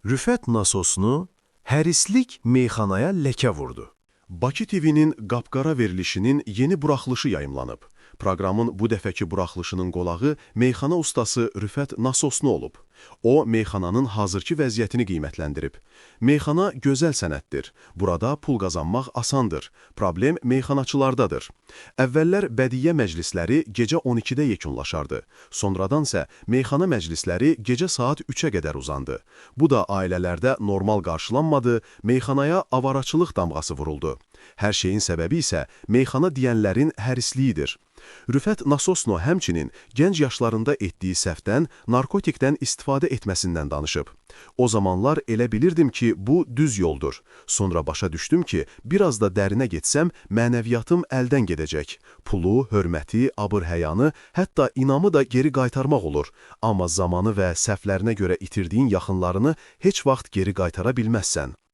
Rüfət nasosunu hərislik meyxanaya ləkə vurdu. Bakı TV-nin qapqara verilişinin yeni buraxılışı yayımlanıb. Proqramın bu dəfəki buraxılışının qolağı meyxana ustası Rüfət Nasosnu olub. O, meyxananın hazırki vəziyyətini qiymətləndirib. Meyxana gözəl sənətdir. Burada pul qazanmaq asandır. Problem meyxanaçılardadır. Əvvəllər bədiyyə məclisləri gecə 12-də yekunlaşardı. Sonradansə meyxana məclisləri gecə saat 3-ə qədər uzandı. Bu da ailələrdə normal qarşılanmadı, meyxanaya avaraçılıq damğası vuruldu. Hər şeyin səbəbi isə meyxana deyənlərin hərisliyidir. Rüfət Nasosno həmçinin gənc yaşlarında etdiyi səhvdən, narkotikdən istifadə etməsindən danışıb. O zamanlar elə bilirdim ki, bu düz yoldur. Sonra başa düşdüm ki, biraz da dərinə getsəm, mənəviyyatım əldən gedəcək. Pulu, hörməti, abır-həyanı, hətta inamı da geri qaytarmaq olur. Amma zamanı və səhvlərinə görə itirdiyin yaxınlarını heç vaxt geri qaytara bilməzsən.